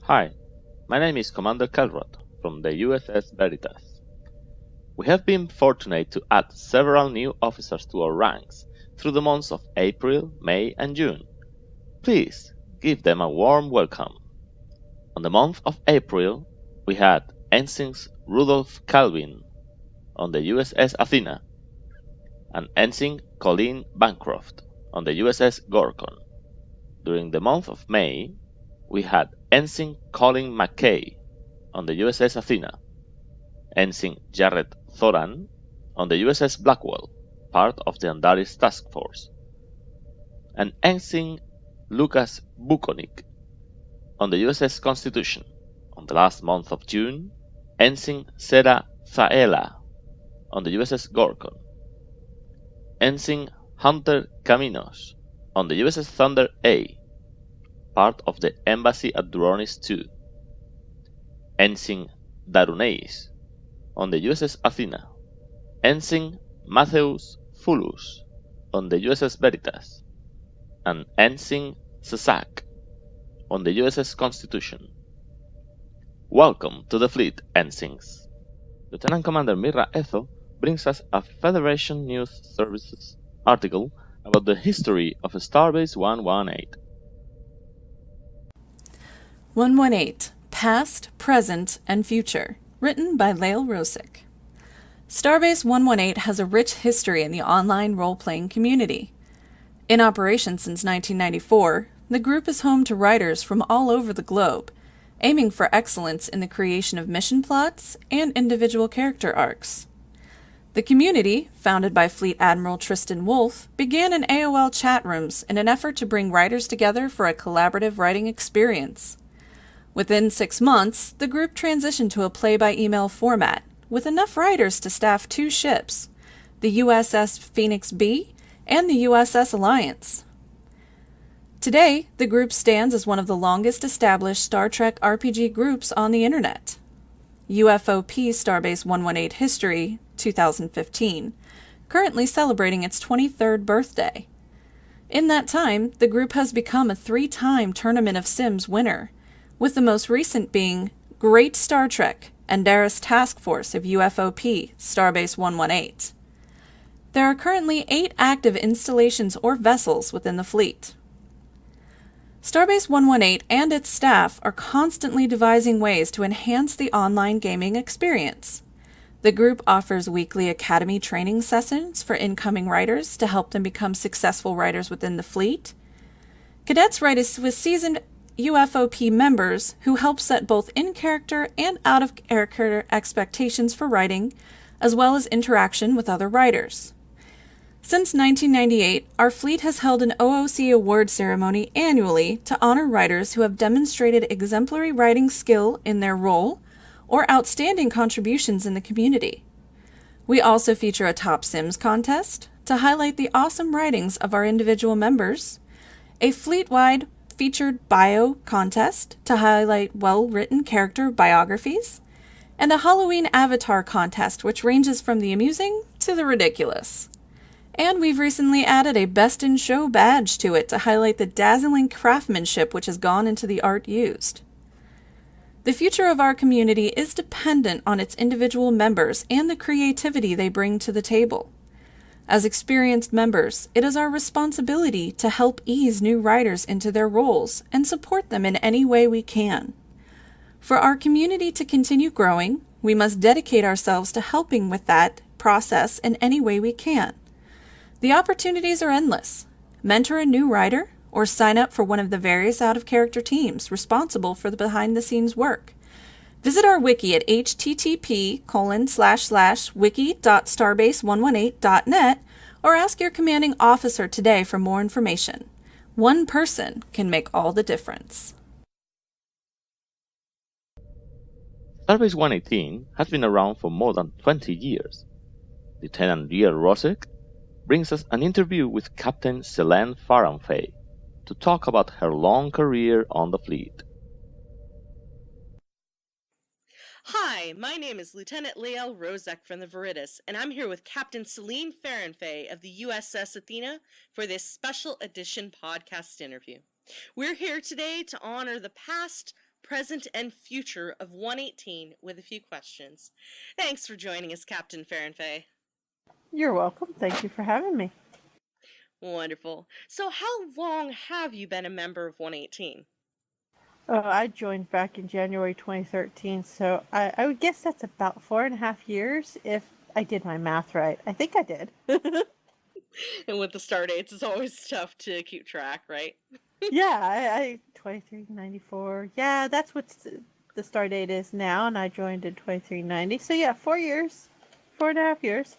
Hi, my name is Commander Calrot from the USS Veritas. We have been fortunate to add several new officers to our ranks through the months of April, May, and June. Please give them a warm welcome. On the month of April, we had Ensigns Rudolph Calvin on the USS Athena and Ensign Colleen Bancroft on the USS Gorgon. During the month of May, we had Ensign Colin McKay on the USS Athena, Ensign Jared Thoran on the USS Blackwell, part of the Andaris Task Force, and Ensign Lucas Bukonik on the USS Constitution. On the last month of June, Ensign Sarah Zaela on the USS Gorgon, Ensign Hunter Caminos on the USS Thunder A, part of the Embassy at Duronis II, Ensign Daruneis on the USS Athena, Ensign Matthews Fulus on the USS Veritas, and Ensign Cesac on the USS Constitution. Welcome to the fleet, Ensigns. Lieutenant Commander Mira Ethel brings us a Federation News Services article about the history of StarBase 118. 118. Past, Present, and Future. Written by Lael Rosick. StarBase 118 has a rich history in the online role-playing community. In operation since 1994, the group is home to writers from all over the globe, aiming for excellence in the creation of mission plots and individual character arcs. The community, founded by Fleet Admiral Tristan Wolfe, began in AOL chat rooms in an effort to bring writers together for a collaborative writing experience. Within 6 months, the group transitioned to a play-by-email format, with enough writers to staff 2 ships, the USS Phoenix B and the USS Alliance. Today, the group stands as one of the longest-established Star Trek RPG groups on the Internet. UFOP Starbase 118 History, 2015, currently celebrating its 23rd birthday. In that time, the group has become a 3-time Tournament of Sims winner, with the most recent being Great Star Trek Andaris Task Force of UFOP Starbase 118. There are currently 8 active installations or vessels within the fleet. Starbase 118 and its staff are constantly devising ways to enhance the online gaming experience. The group offers weekly academy training sessions for incoming writers to help them become successful writers within the fleet. Cadets write with seasoned UFOP members who help set both in-character and out-of-character expectations for writing, as well as interaction with other writers. Since 1998, our fleet has held an OOC award ceremony annually to honor writers who have demonstrated exemplary writing skill in their role or outstanding contributions in the community. We also feature a Top Sims contest to highlight the awesome writings of our individual members, a fleet-wide featured bio contest to highlight well-written character biographies, and a Halloween avatar contest which ranges from the amusing to the ridiculous. And we've recently added a Best in Show badge to it to highlight the dazzling craftsmanship which has gone into the art used. The future of our community is dependent on its individual members and the creativity they bring to the table. As experienced members, it is our responsibility to help ease new writers into their roles and support them in any way we can. For our community to continue growing, we must dedicate ourselves to helping with that process in any way we can. The opportunities are endless. Mentor a new writer or sign up for one of the various out-of-character teams responsible for the behind-the-scenes work. Visit our wiki at http://wiki.starbase118.net or ask your commanding officer today for more information. One person can make all the difference. Starbase 118 has been around for more than 20 years. Lieutenant Lael Rosick brings us an interview with Captain Faranfey to talk about her long career on the fleet. Hi, my name is Lieutenant Lael Rosick from the Veritas, and I'm here with Captain Faranfey of the USS Athena for this special edition podcast interview. We're here today to honor the past, present, and future of 118 with a few questions. Thanks for joining us, Captain Faranfey. You're welcome. Thank you for having me. Wonderful. So how long have you been a member of 118? I joined back in January 2013, so I would guess that's about 4.5 years if I did my math right. I think I did. And with the star dates, it's always tough to keep track, right? Yeah, I 2394. Yeah, that's what the star date is now, and I joined in 2390. So yeah, 4 years, 4.5 years.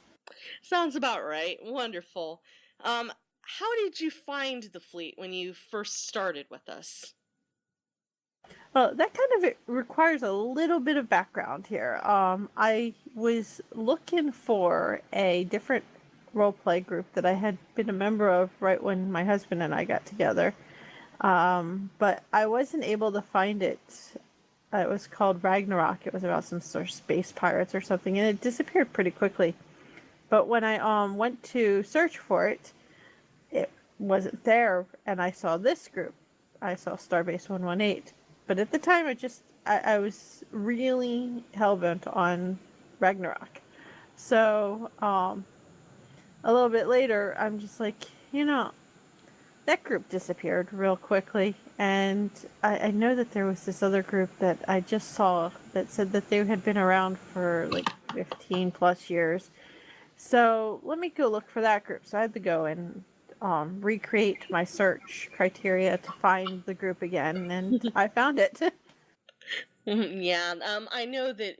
Sounds about right. Wonderful. How did you find the fleet when you first started with us? Well, that kind of requires a little bit of background here. I was looking for a different roleplay group that I had been a member of right when my husband and I got together. But I wasn't able to find it. It was called Ragnarok. It was about some sort of space pirates or something, and it disappeared pretty quickly. But when I went to search for it, it wasn't there, and I saw this group. I saw StarBase 118. But at the time, I was really hellbent on Ragnarok. So a little bit later, I'm just like, that group disappeared real quickly. And I know that there was this other group that I just saw that said that they had been around for like 15 plus years. So let me go look for that group. So I had to go and recreate my search criteria to find the group again, and I found it. Yeah, I know that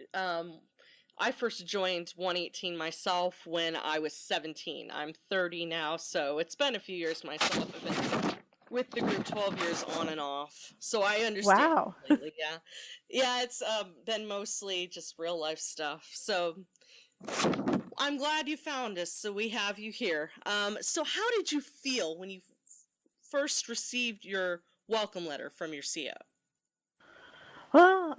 I first joined 118 myself when I was 17. I'm 30 now, so it's been a few years myself. I've been with the group 12 years on and off, so I understand. Wow. Completely. Yeah, it's been mostly just real life stuff. So I'm glad you found us, so we have you here. So how did you feel when you first received your welcome letter from your CO? Well,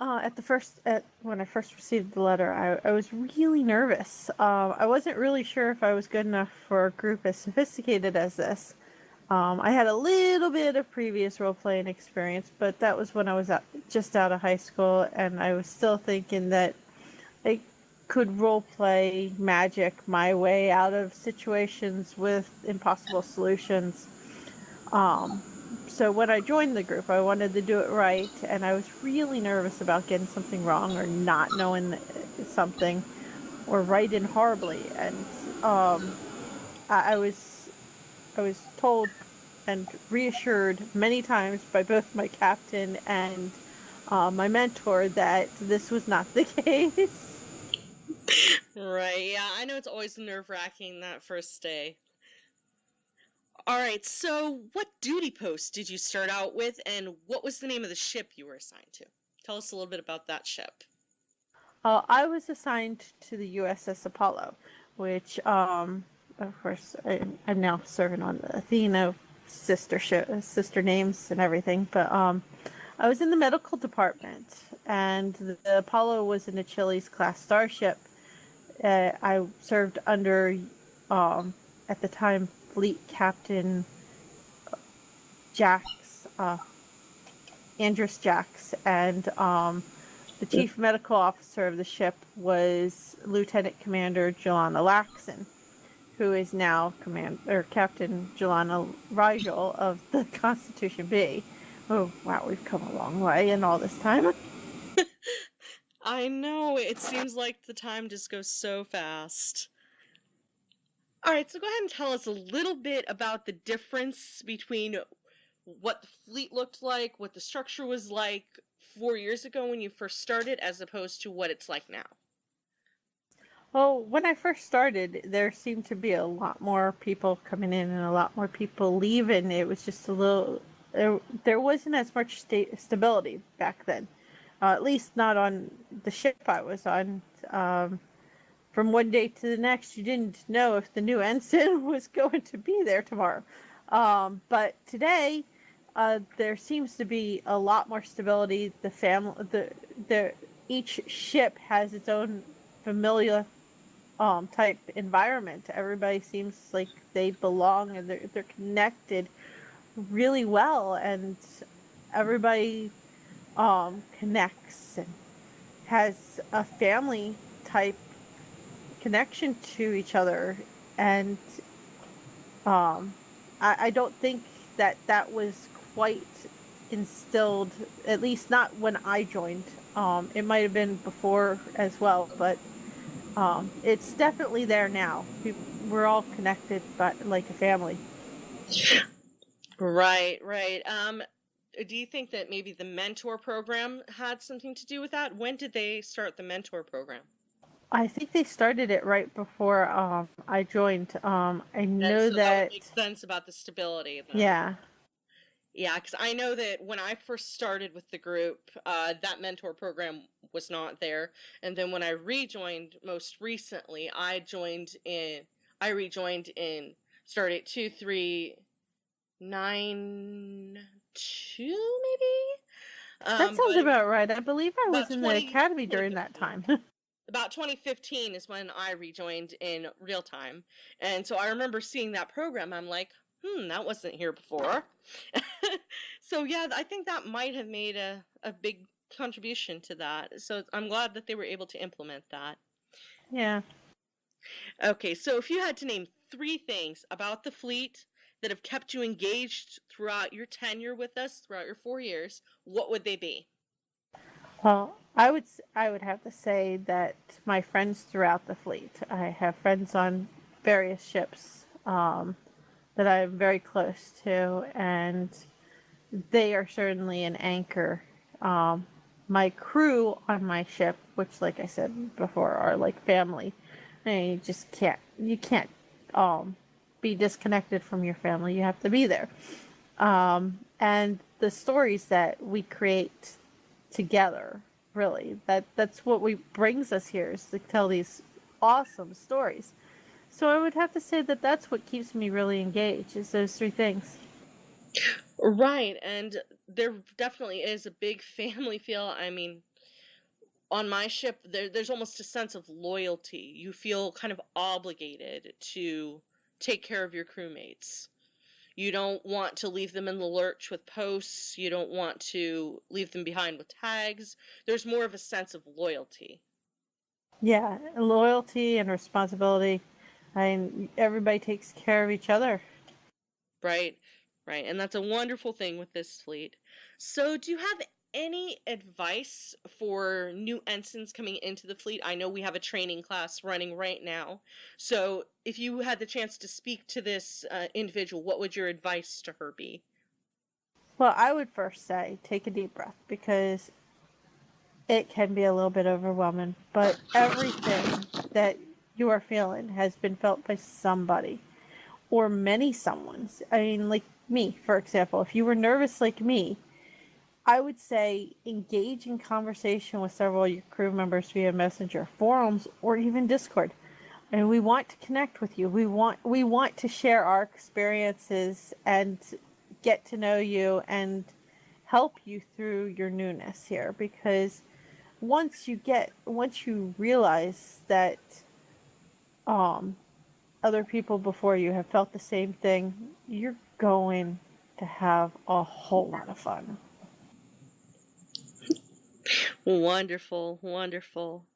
when I first received the letter, I was really nervous. I wasn't really sure if I was good enough for a group as sophisticated as this. I had a little bit of previous role-playing experience, but that was when I was just out of high school, and I was still thinking that I could role-play magic my way out of situations with impossible solutions. So when I joined the group, I wanted to do it right, and I was really nervous about getting something wrong or not knowing something or writing horribly. And I was told and reassured many times by both my captain and my mentor that this was not the case. Right, yeah, I know it's always nerve-wracking that first day. Alright, so what duty post did you start out with, and what was the name of the ship you were assigned to? Tell us a little bit about that ship. I was assigned to the USS Apollo, which, of course, I'm now serving on the Athena sister names and everything, but I was in the medical department, and the Apollo was an Achilles class starship. I served under, at the time, Fleet Captain Andrus Jax, and the chief medical officer of the ship was Lieutenant Commander Jolara Laxon, who is now Captain Jolara Rigel of the Constitution B. Oh, wow, we've come a long way in all this time. I know, it seems like the time just goes so fast. Alright, so go ahead and tell us a little bit about the difference between what the fleet looked like, what the structure was like 4 years ago when you first started, as opposed to what it's like now. Well, when I first started, there seemed to be a lot more people coming in and a lot more people leaving. It was just a little... There wasn't as much stability back then. At least not on the ship I was on. From one day to the next, you didn't know if the new ensign was going to be there tomorrow. But today, there seems to be a lot more stability. Each ship has its own familiar type environment. Everybody seems like they belong and they're connected really well, and everybody connects and has a family type connection to each other, and I don't think that was quite instilled, at least not when I joined. It might have been before as well, but it's definitely there now. We're all connected, but like a family. Right, right. Do you think that maybe the mentor program had something to do with that? When did they start the mentor program? I think they started it right before I joined. I know So that would that. make sense about the stability then. Yeah. Yeah, because I know that when I first started with the group, that mentor program was not there. And then when I rejoined most recently, I rejoined in, started 2392 maybe? That sounds about right. I believe I was About in the academy during that 2015. time. About 2015 is when I rejoined in real time. And so I remember seeing that program. I'm like, that wasn't here before. So yeah, I think that might have made a big contribution to that. So I'm glad that they were able to implement that. Yeah. Okay, so if you had to name 3 things about the fleet that have kept you engaged throughout your tenure with us, throughout your 4 years, what would they be? Well, I would have to say that my friends throughout the fleet. I have friends on various ships that I'm very close to, and they are certainly an anchor. My crew on my ship, which, like I said before, are like family. And you can't be disconnected from your family. You have to be there. And the stories that we create together, really, that's what brings us here, is to tell these awesome stories. So I would have to say that that's what keeps me really engaged, is those 3 things. Right, and there definitely is a big family feel. I mean, on my ship, there's almost a sense of loyalty. You feel kind of obligated to take care of your crewmates. You don't want to leave them in the lurch with posts. You don't want to leave them behind with tags. There's more of a sense of loyalty. Yeah, loyalty and responsibility. Everybody takes care of each other. Right, right. And that's a wonderful thing with this fleet. So, do you have any advice for new ensigns coming into the fleet? I know we have a training class running right now. So, if you had the chance to speak to this individual, what would your advice to her be? Well, I would first say take a deep breath, because it can be a little bit overwhelming, but everything that you are feeling has been felt by somebody, or many someones. I mean, like me, for example, if you were nervous like me, I would say engage in conversation with several of your crew members via Messenger, forums, or even Discord. And we want to connect with you. We want to share our experiences and get to know you and help you through your newness here, because once you realize that other people before you have felt the same thing, you're going to have a whole lot of fun. Wonderful, wonderful.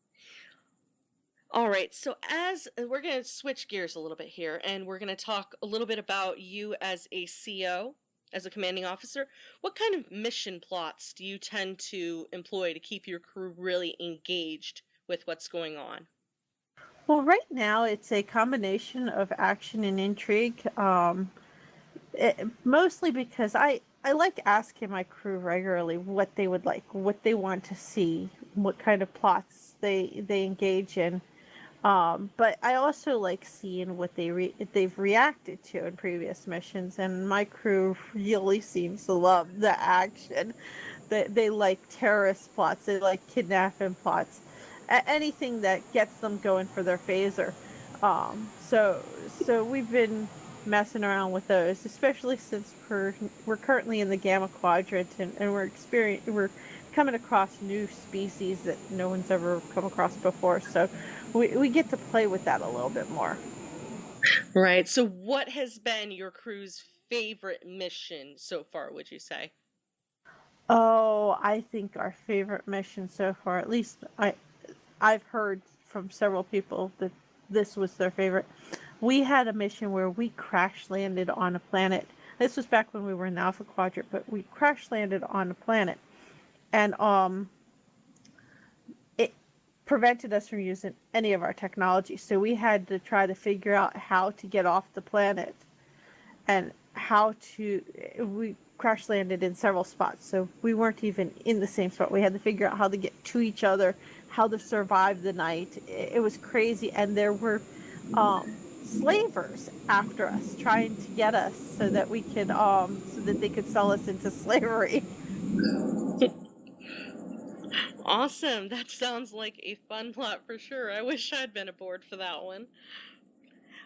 All right, so as we're going to switch gears a little bit here, and we're going to talk a little bit about you as a CO, as a commanding officer. What kind of mission plots do you tend to employ to keep your crew really engaged with what's going on? Well, right now it's a combination of action and intrigue. Mostly because I like asking my crew regularly what they would like, what they want to see, what kind of plots they engage in. But I also like seeing what they've reacted to in previous missions, and my crew really seems to love the action. They like terrorist plots, they like kidnapping plots, anything that gets them going for their phaser. So we've been messing around with those, especially since we're currently in the Gamma Quadrant, and we're coming across new species that no one's ever come across before. So we get to play with that a little bit more. Right. So, what has been your crew's favorite mission so far, would you say? Oh, I think our favorite mission so far, at least I've heard from several people that this was their favorite. We had a mission where we crash landed on a planet. This was back when we were in the Alpha Quadrant, but we crash landed on a planet, and it prevented us from using any of our technology. So we had to try to figure out how to get off the planet, and we crash landed in several spots, so we weren't even in the same spot. We had to figure out how to get to each other, how to survive the night. It was crazy, and there were slavers after us trying to get us so that we could so that they could sell us into slavery. Awesome. That sounds like a fun plot for sure. I wish I'd been aboard for that one.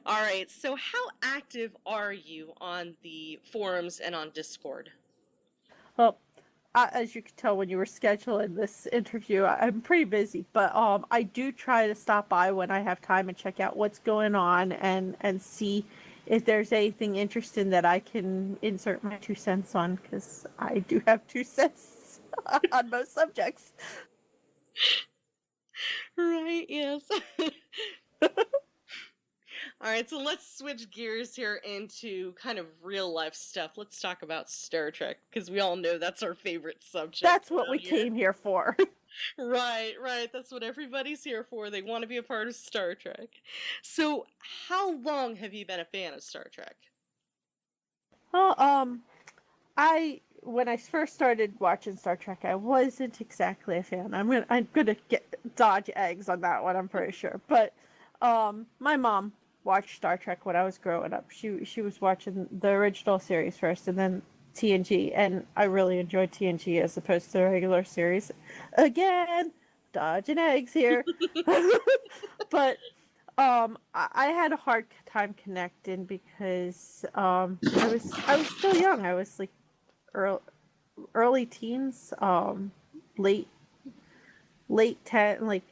All right, so how active are you on the forums and on Discord? Well, as you could tell when you were scheduling this interview, I'm pretty busy, but I do try to stop by when I have time and check out what's going on and see if there's anything interesting that I can insert my 2 cents on, because I do have 2 cents on most subjects. Right, yes. All right, so let's switch gears here into kind of real life stuff. Let's talk about Star Trek, because we all know that's our favorite subject. That's what we around here. came here for. Right, that's what everybody's here for. They want to be a part of Star Trek. So, how long have you been a fan of Star Trek? Well, when I first started watching Star Trek, I wasn't exactly a fan. I'm gonna dodge eggs on that one, I'm pretty sure. But my mom watched Star Trek when I was growing up. She was watching the original series first, and then TNG, and I really enjoyed TNG as opposed to the regular series. Again, dodging eggs here. But I had a hard time connecting because I was still young. I was like early teens, late 10, like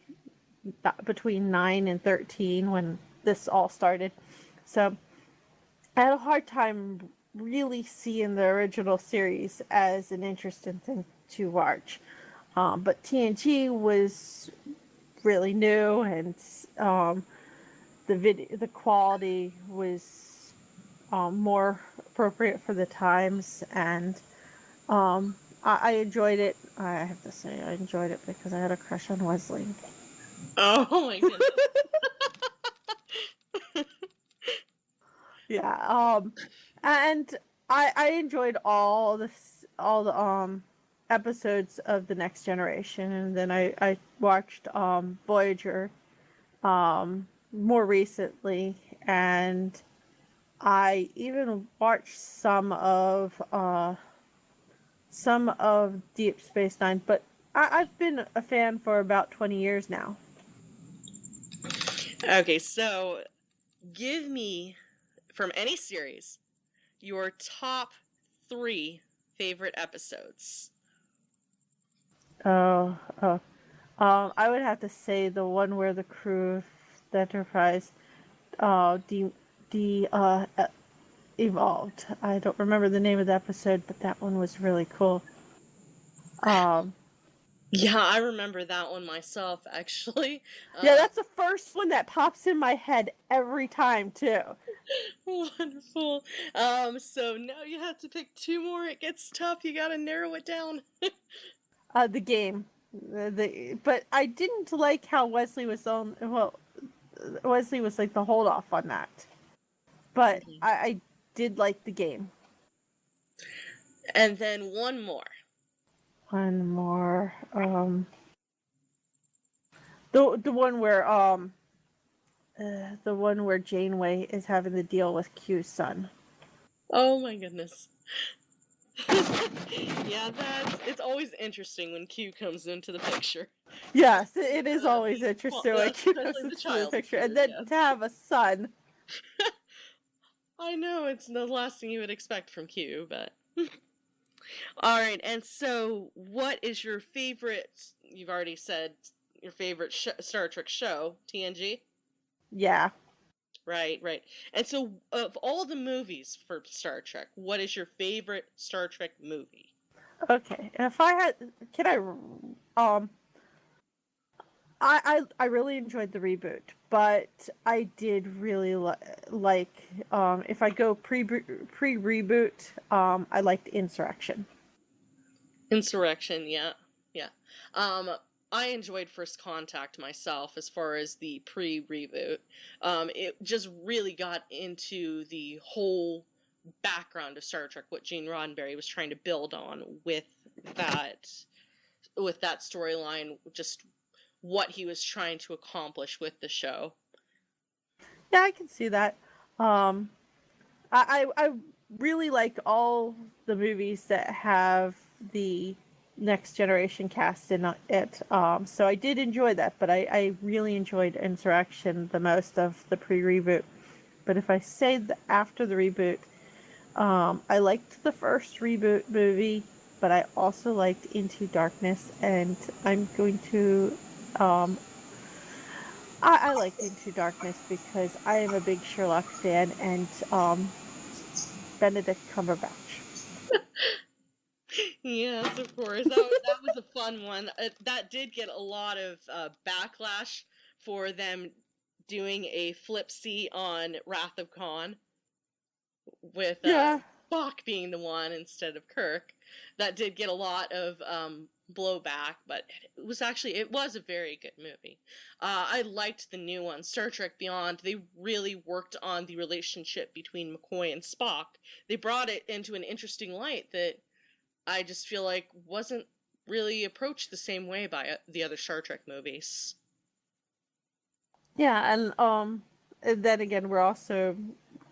between 9 and 13 when this all started. So I had a hard time really seeing the original series as an interesting thing to watch. But TNG was really new, and the quality was more appropriate for the times, and I enjoyed it. I have to say I enjoyed it because I had a crush on Wesley. Oh my goodness. Yeah. And I enjoyed all the episodes of the Next Generation, and then I watched Voyager more recently, and I even watched some of Deep Space Nine, but I've been a fan for about 20 years now. Okay, so give me, from any series, your top 3 favorite episodes. I would have to say the one where the crew of the Enterprise evolved. I don't remember the name of the episode, but that one was really cool. Yeah, I remember that one myself, actually. Yeah, that's the first one that pops in my head every time, too. Wonderful. So now you have to pick 2 more. It gets tough. You gotta narrow it down. The game. But I didn't like how Wesley was Wesley was like the hold off on that. But I did like the game. And then one more. One more. The one where Janeway is having to deal with Q's son. Oh my goodness. Yeah, it's always interesting when Q comes into the picture. Yes, it is always interesting when Q comes into the picture. And then to have a son. I know, it's the last thing you would expect from Q, but... Alright, and so what is your favorite, you've already said, your favorite Star Trek show, TNG? Yeah. Right. And so, of all the movies for Star Trek, what is your favorite Star Trek movie? Okay, if I had, can I really enjoyed the reboot, but I did really like, if I go pre-reboot, I liked Insurrection. Insurrection, yeah. Yeah. I enjoyed First Contact myself as far as the pre-reboot. It just really got into the whole background of Star Trek, what Gene Roddenberry was trying to build on that with that storyline, just what he was trying to accomplish with the show. Yeah, I can see that. I really like all the movies that have the Next Generation cast in it. So I did enjoy that, but I really enjoyed Insurrection the most of the pre-reboot. But if I say after the reboot, I liked the first reboot movie, but I also liked Into Darkness, and I'm going to I liked Into Darkness because I am a big Sherlock fan, and Benedict Cumberbatch. Yes, of course. That was a fun one. That did get a lot of backlash for them doing a flip C on Wrath of Khan, with Spock being the one instead of Kirk. That did get a lot of blowback, but it was a very good movie. I liked the new one, Star Trek Beyond. They really worked on the relationship between McCoy and Spock. They brought it into an interesting light that I just feel like wasn't really approached the same way by the other Star Trek movies. Yeah, and then again, we're also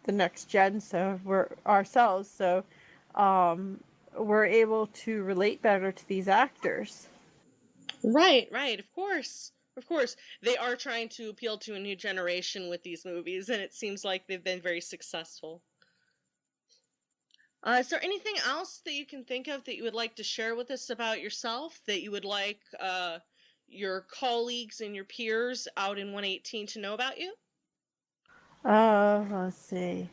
the next gen, so we're ourselves, so we're able to relate better to these actors. Right, of course. Of course, they are trying to appeal to a new generation with these movies, and it seems like they've been very successful. Is there anything else that you can think of that you would like to share with us about yourself, that you would like your colleagues and your peers out in 118 to know about you? Let's see.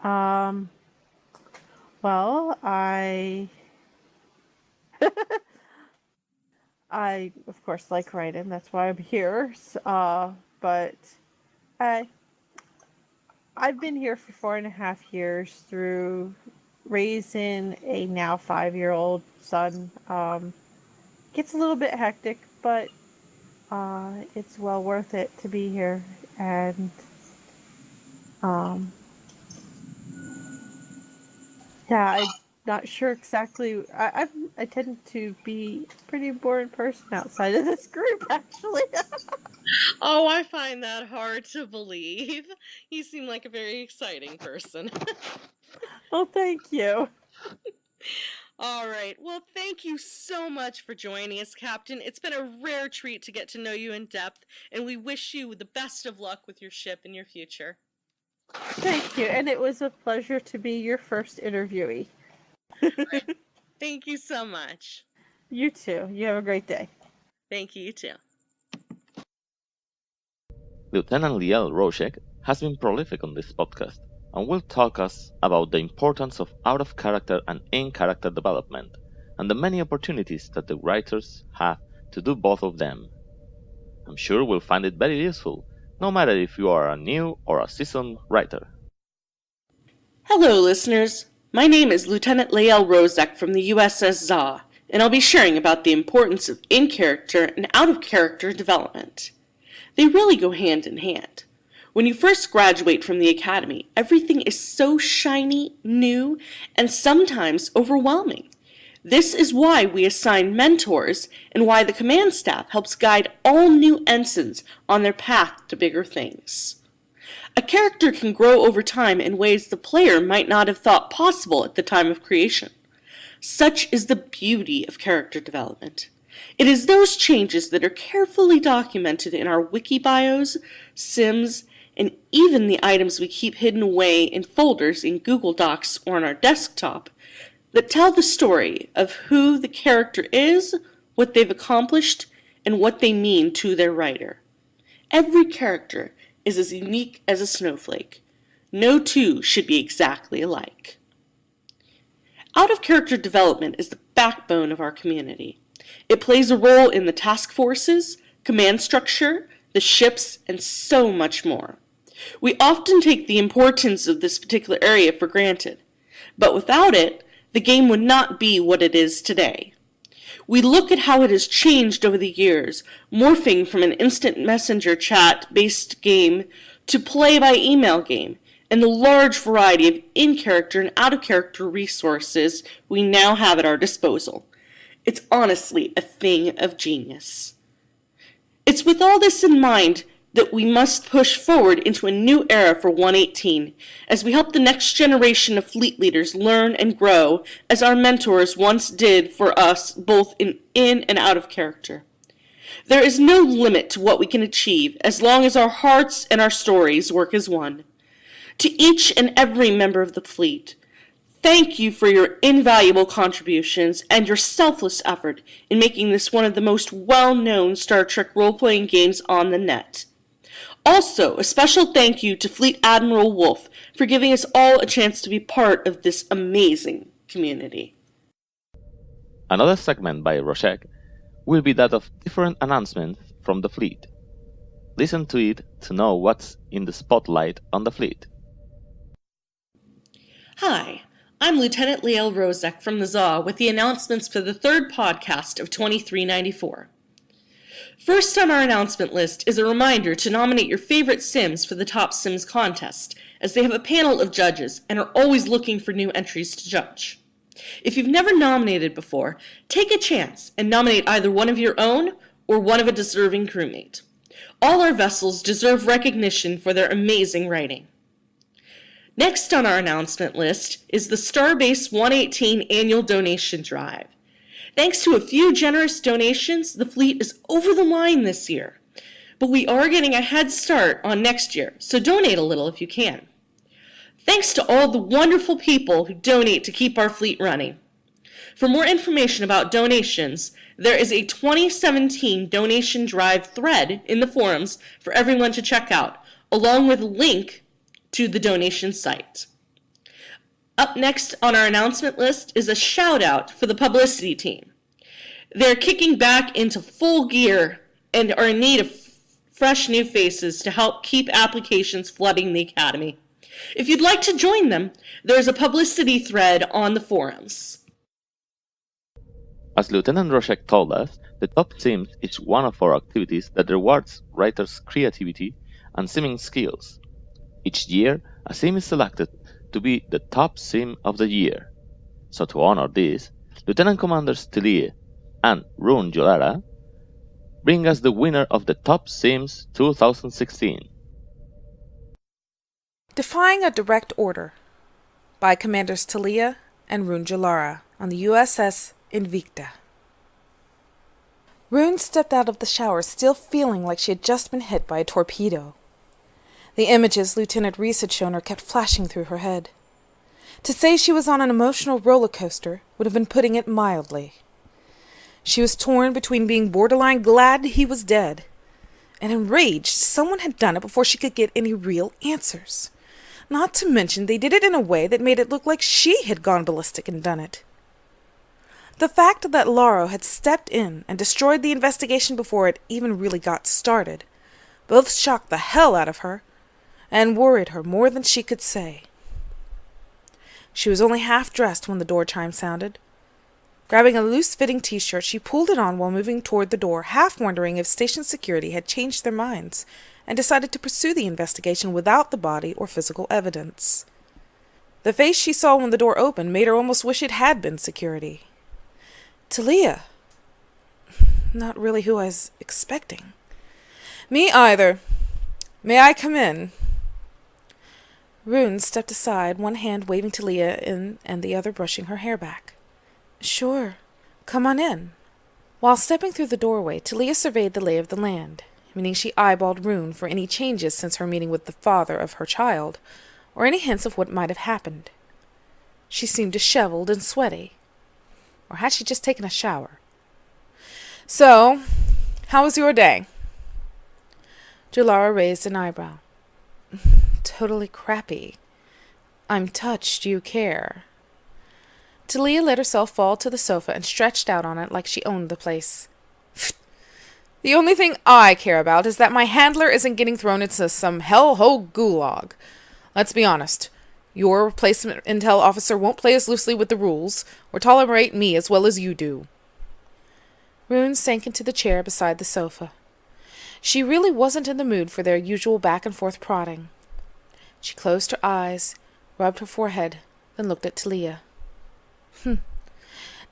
Well, I of course like writing. That's why I'm here. But I've been here for 4.5 years through raising a now 5-year-old son. Gets a little bit hectic, but it's well worth it to be here. And yeah, I'm not sure exactly. I tend to be a pretty boring person outside of this group, actually. Oh, I find that hard to believe. You seem like a very exciting person. Well, thank you. All right. Well, thank you so much for joining us, Captain. It's been a rare treat to get to know you in depth, and we wish you the best of luck with your ship in your future. Thank you, and it was a pleasure to be your first interviewee. Thank you so much. You too. You have a great day. Thank you, you too. Lieutenant Liel Roshek has been prolific on this podcast and will talk us about the importance of out-of-character and in-character development and the many opportunities that the writers have to do both of them. I'm sure we'll find it very useful, no matter if you are a new or a seasoned writer. Hello, listeners. My name is Lieutenant Lael Rozek from the USS Za, and I'll be sharing about the importance of in-character and out-of-character development. They really go hand in hand. When you first graduate from the academy, everything is so shiny, new, and sometimes overwhelming. This is why we assign mentors and why the command staff helps guide all new ensigns on their path to bigger things. A character can grow over time in ways the player might not have thought possible at the time of creation. Such is the beauty of character development. It is those changes that are carefully documented in our wiki bios, sims, and even the items we keep hidden away in folders in Google Docs or on our desktop that tell the story of who the character is, what they've accomplished, and what they mean to their writer. Every character is as unique as a snowflake. No two should be exactly alike. Out-of-character development is the backbone of our community. It plays a role in the task forces, command structure, the ships, and so much more. We often take the importance of this particular area for granted, but without it, the game would not be what it is today. We look at how it has changed over the years, morphing from an instant messenger chat-based game to play-by-email game, and the large variety of in-character and out-of-character resources we now have at our disposal. It's honestly a thing of genius. It's with all this in mind that we must push forward into a new era for 118, as we help the next generation of fleet leaders learn and grow as our mentors once did for us, both in and out of character. There is no limit to what we can achieve as long as our hearts and our stories work as one. To each and every member of the fleet, thank you for your invaluable contributions and your selfless effort in making this one of the most well-known Star Trek role-playing games on the net. Also, a special thank you to Fleet Admiral Wolf for giving us all a chance to be part of this amazing community. Another segment by Roshek will be that of different announcements from the fleet. Listen to it to know what's in the spotlight on the fleet. Hi, I'm Lieutenant Lael Rozek from the ZA with the announcements for the third podcast of 2394. First on our announcement list is a reminder to nominate your favorite Sims for the Top Sims contest, as they have a panel of judges and are always looking for new entries to judge. If you've never nominated before, take a chance and nominate either one of your own or one of a deserving crewmate. All our vessels deserve recognition for their amazing writing. Next on our announcement list is the StarBase 118 annual donation drive. Thanks to a few generous donations, the fleet is over the line this year. But we are getting a head start on next year, so donate a little if you can. Thanks to all the wonderful people who donate to keep our fleet running. For more information about donations, there is a 2017 donation drive thread in the forums for everyone to check out, along with a link to the donation site. Up next on our announcement list is a shout out for the publicity team. They're kicking back into full gear and are in need of fresh new faces to help keep applications flooding the Academy. If you'd like to join them, there's a publicity thread on the forums. As Lieutenant Roshek told us, the Top Sims is one of our activities that rewards writers' creativity and simming skills. Each year, a sim is selected to be the Top Sim of the Year. So to honor this, Lieutenant Commanders Telia and Rune Jolara bring us the winner of the Top Sims 2016. Defying a Direct Order by Commanders Telia and Rune Jolara on the USS Invicta. Rune stepped out of the shower still feeling like she had just been hit by a torpedo. The images Lieutenant Reese had shown her kept flashing through her head. To say she was on an emotional roller coaster would have been putting it mildly. She was torn between being borderline glad he was dead and enraged someone had done it before she could get any real answers. Not to mention they did it in a way that made it look like she had gone ballistic and done it. The fact that Laro had stepped in and destroyed the investigation before it even really got started both shocked the hell out of her and worried her more than she could say. She was only half dressed when the door chime sounded. Grabbing a loose-fitting t-shirt, she pulled it on while moving toward the door, half wondering if station security had changed their minds and decided to pursue the investigation without the body or physical evidence. The face she saw when the door opened made her almost wish it had been security. Telia. Not really who I was expecting. Me either. May I come in? Rune stepped aside, one hand waving Telia in and the other brushing her hair back. Sure. Come on in. While stepping through the doorway, Telia surveyed the lay of the land, meaning she eyeballed Rune for any changes since her meeting with the father of her child, or any hints of what might have happened. She seemed disheveled and sweaty. Or had she just taken a shower? So, how was your day? Jolara raised an eyebrow. Totally crappy. I'm touched you care. Talia let herself fall to the sofa and stretched out on it like she owned the place. The only thing I care about is that my handler isn't getting thrown into some hell-hole gulag. Let's be honest. Your replacement intel officer won't play as loosely with the rules, or tolerate me as well as you do. Rune sank into the chair beside the sofa. She really wasn't in the mood for their usual back-and-forth prodding. She closed her eyes, rubbed her forehead, then looked at Talia.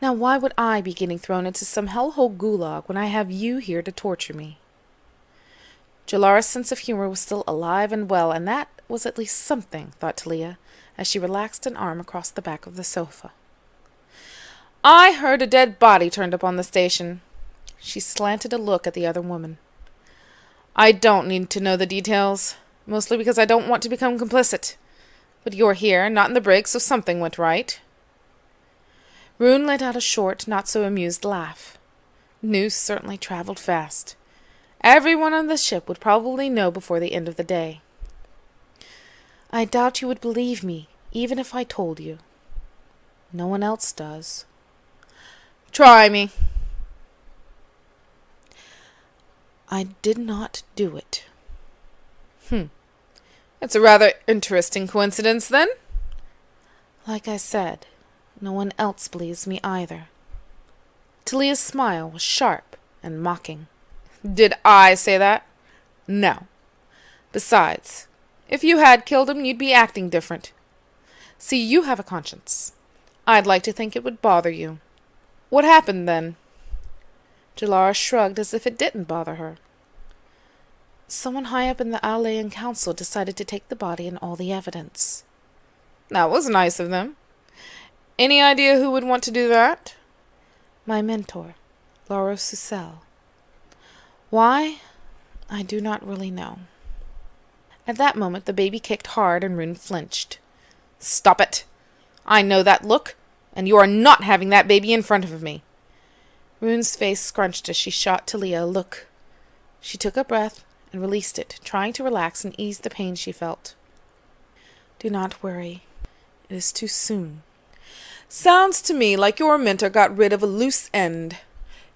Now why would I be getting thrown into some hellhole gulag when I have you here to torture me? Jolara's sense of humor was still alive and well, and that was at least something, thought Talia, as she relaxed an arm across the back of the sofa. I heard a dead body turned up on the station. She slanted a look at the other woman. I don't need to know the details, mostly because I don't want to become complicit. But you're here, not in the brig, so something went right. Rune let out a short, not-so-amused laugh. News certainly traveled fast. Everyone on the ship would probably know before the end of the day. I doubt you would believe me, even if I told you. No one else does. Try me. I did not do it. It's a rather interesting coincidence, then. Like I said, no one else believes me either. Talia's smile was sharp and mocking. Did I say that? No. Besides, if you had killed him, you'd be acting different. See, you have a conscience. I'd like to think it would bother you. What happened then? Jolara shrugged as if it didn't bother her. Someone high up in the Alayan Council decided to take the body and all the evidence. That was nice of them. Any idea who would want to do that? My mentor, Laura Susel. Why? I do not really know. At that moment, the baby kicked hard and Rune flinched. Stop it! I know that look, and you are not having that baby in front of me. Rune's face scrunched as she shot Talia a look. She took a breath and released it, trying to relax and ease the pain she felt. Do not worry. It is too soon. Sounds to me like your mentor got rid of a loose end.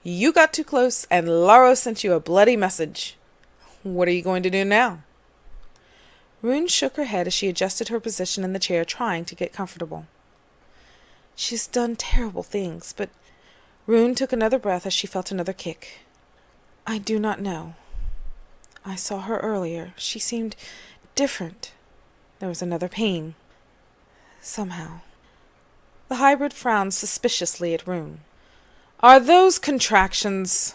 You got too close, and Laro sent you a bloody message. What are you going to do now? Rune shook her head as she adjusted her position in the chair, trying to get comfortable. She's done terrible things, but Rune took another breath as she felt another kick. I do not know. I saw her earlier. She seemed different. There was another pain. Somehow. The hybrid frowned suspiciously at Rune. Are those contractions?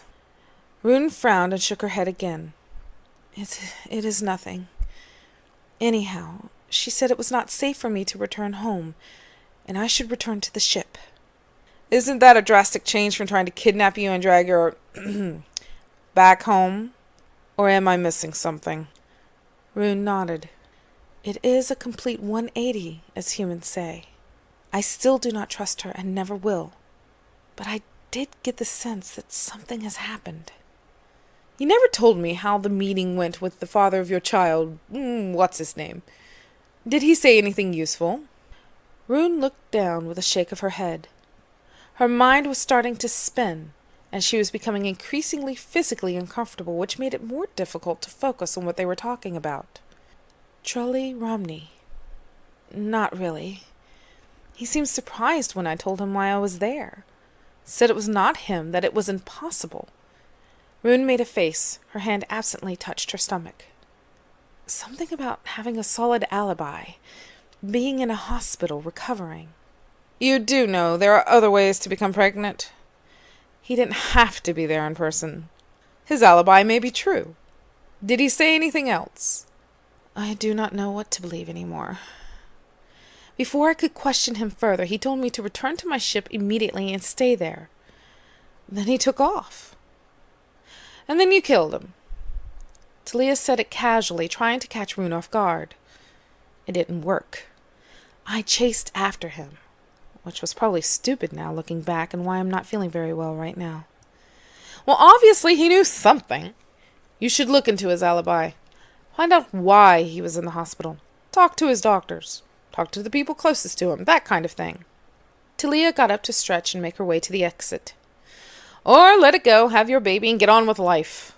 Rune frowned and shook her head again. It is nothing. Anyhow, she said it was not safe for me to return home, and I should return to the ship. Isn't that a drastic change from trying to kidnap you and drag your back home? Or am I missing something? Rune nodded. It is a complete 180, as humans say. I still do not trust her and never will. But I did get the sense that something has happened. You never told me how the meeting went with the father of your child. What's his name? Did he say anything useful? Rune looked down with a shake of her head. Her mind was starting to spin, and she was becoming increasingly physically uncomfortable, which made it more difficult to focus on what they were talking about. Trulli Romney. Not really. He seemed surprised when I told him why I was there. Said it was not him, that it was impossible. Rune made a face. Her hand absently touched her stomach. Something about having a solid alibi. Being in a hospital, recovering. You do know there are other ways to become pregnant? He didn't have to be there in person. His alibi may be true. Did he say anything else? I do not know what to believe anymore. Before I could question him further, he told me to return to my ship immediately and stay there. Then he took off. And then you killed him. Talia said it casually, trying to catch Rune off guard. It didn't work. I chased after him, which was probably stupid now looking back and why I'm not feeling very well right now. Well, obviously he knew something. You should look into his alibi. Find out why he was in the hospital. Talk to his doctors. Talk to the people closest to him. That kind of thing. Talia got up to stretch and make her way to the exit. Or let it go, have your baby, and get on with life.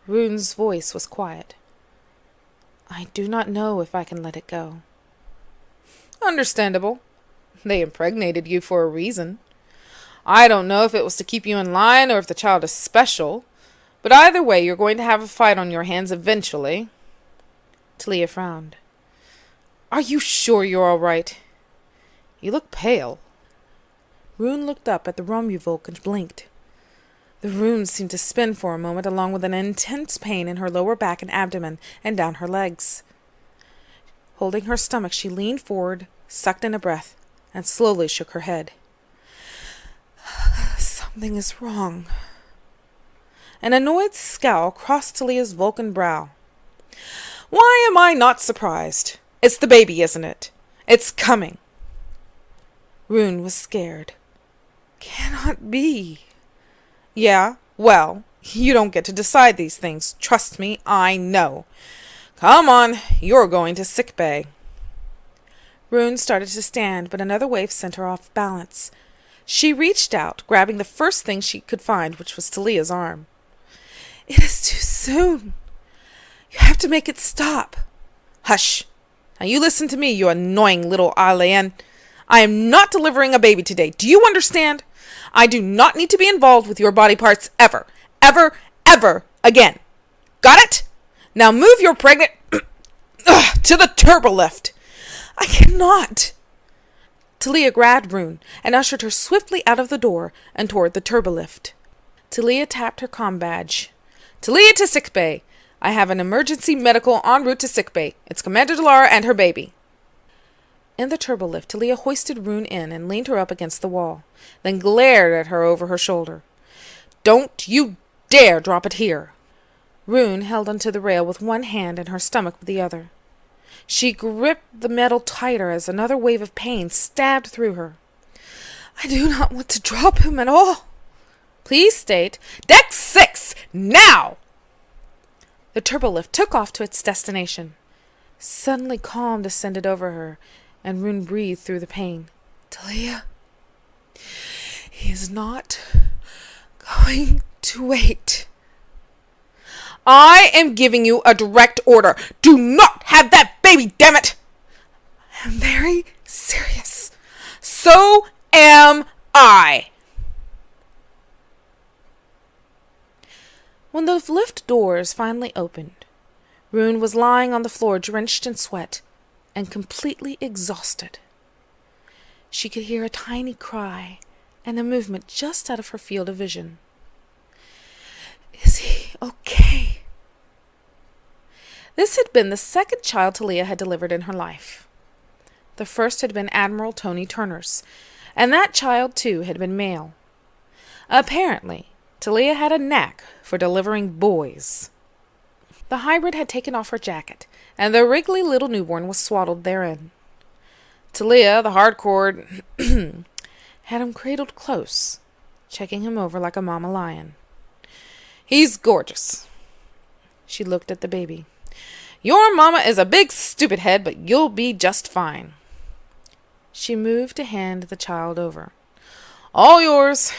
Rune's voice was quiet. I do not know if I can let it go. Understandable. They impregnated you for a reason. I don't know if it was to keep you in line or if the child is special, but either way you're going to have a fight on your hands eventually. Talia frowned. Are you sure you're all right? You look pale. Rune looked up at the Romuvolk and blinked. The runes seemed to spin for a moment, along with an intense pain in her lower back and abdomen and down her legs. Holding her stomach, she leaned forward, sucked in a breath, and slowly shook her head. Something is wrong. An annoyed scowl crossed Talia's Vulcan brow. Why am I not surprised? It's the baby, isn't it? It's coming. Rune was scared. Cannot be. Yeah, well, you don't get to decide these things. Trust me, I know. Come on, you're going to sickbay. Rune started to stand, but another wave sent her off balance. She reached out, grabbing the first thing she could find, which was Talia's arm. It is too soon. You have to make it stop. Hush. Now you listen to me, you annoying little alien. I am not delivering a baby today. Do you understand? I do not need to be involved with your body parts ever, ever, ever again. Got it? Now move your pregnant to the turbolift. I cannot. Talia grabbed Rune and ushered her swiftly out of the door and toward the turbolift. Talia tapped her comm badge. Talia to sickbay. I have an emergency medical en route to sickbay. It's Commander Jolara and her baby. In the turbolift, Talia hoisted Rune in and leaned her up against the wall, then glared at her over her shoulder. Don't you dare drop it here. Rune held onto the rail with one hand and her stomach with the other. She gripped the metal tighter as another wave of pain stabbed through her. I do not want to drop him at all. Please state, Deck 6, now! The turbolift took off to its destination. Suddenly calm descended over her, and Rune breathed through the pain. Talia, he is not going to wait. I am giving you a direct order. Do not have that baby, damn it! I am very serious. So am I. When the lift doors finally opened, Rune was lying on the floor drenched in sweat and completely exhausted. She could hear a tiny cry and a movement just out of her field of vision. Is he okay? This had been the second child Talia had delivered in her life. The first had been Admiral Tony Turner's, and that child, too, had been male. Apparently, Talia had a knack for delivering boys. The hybrid had taken off her jacket, and the wriggly little newborn was swaddled therein. Talia, the hardcore, had him cradled close, checking him over like a mama lion. He's gorgeous. She looked at the baby. Your mama is a big stupid head, but you'll be just fine. She moved to hand the child over. All yours.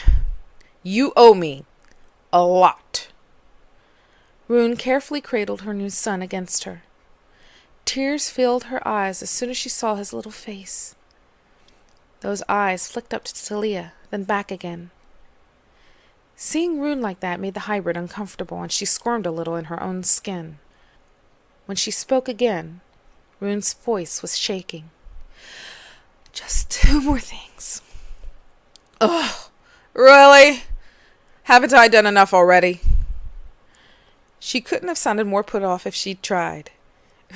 You owe me a lot. Rune carefully cradled her new son against her. Tears filled her eyes as soon as she saw his little face. Those eyes flicked up to Talia, then back again. Seeing Rune like that made the hybrid uncomfortable, and she squirmed a little in her own skin. When she spoke again, Rune's voice was shaking. Just 2 more things. Ugh, really? Haven't I done enough already? She couldn't have sounded more put off if she'd tried.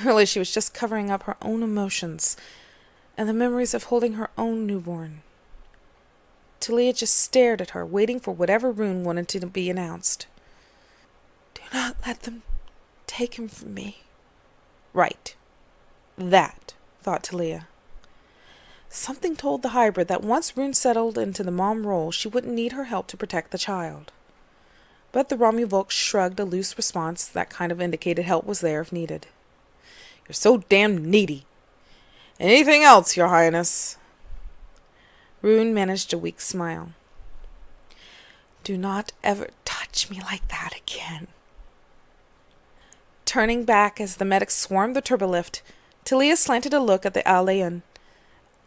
Really, she was just covering up her own emotions and the memories of holding her own newborn. Talia just stared at her, waiting for whatever Rune wanted to be announced. Do not let them take him from me. Right. That, thought Talia. Something told the hybrid that once Rune settled into the mom role, she wouldn't need her help to protect the child. But the Romuvolk shrugged a loose response that kind of indicated help was there if needed. You're so damn needy. Anything else, Your Highness? Rune managed a weak smile. Do not ever touch me like that again. Turning back as the medics swarmed the turbolift, Talia slanted a look at the Alayan,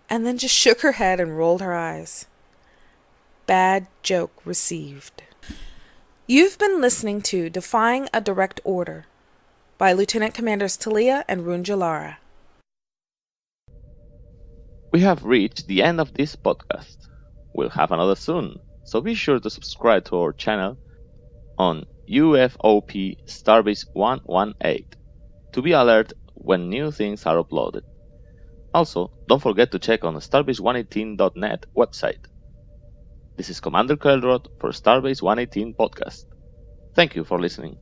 and then just shook her head and rolled her eyes. Bad joke received. You've been listening to Defying a Direct Order by Lieutenant Commanders Talia and Rune Jolara. We have reached the end of this podcast. We'll have another soon, so be sure to subscribe to our channel on UFOP StarBase 118 to be alerted when new things are uploaded. Also, don't forget to check on the StarBase118.net website. This is Commander Kelrod for StarBase 118 podcast. Thank you for listening.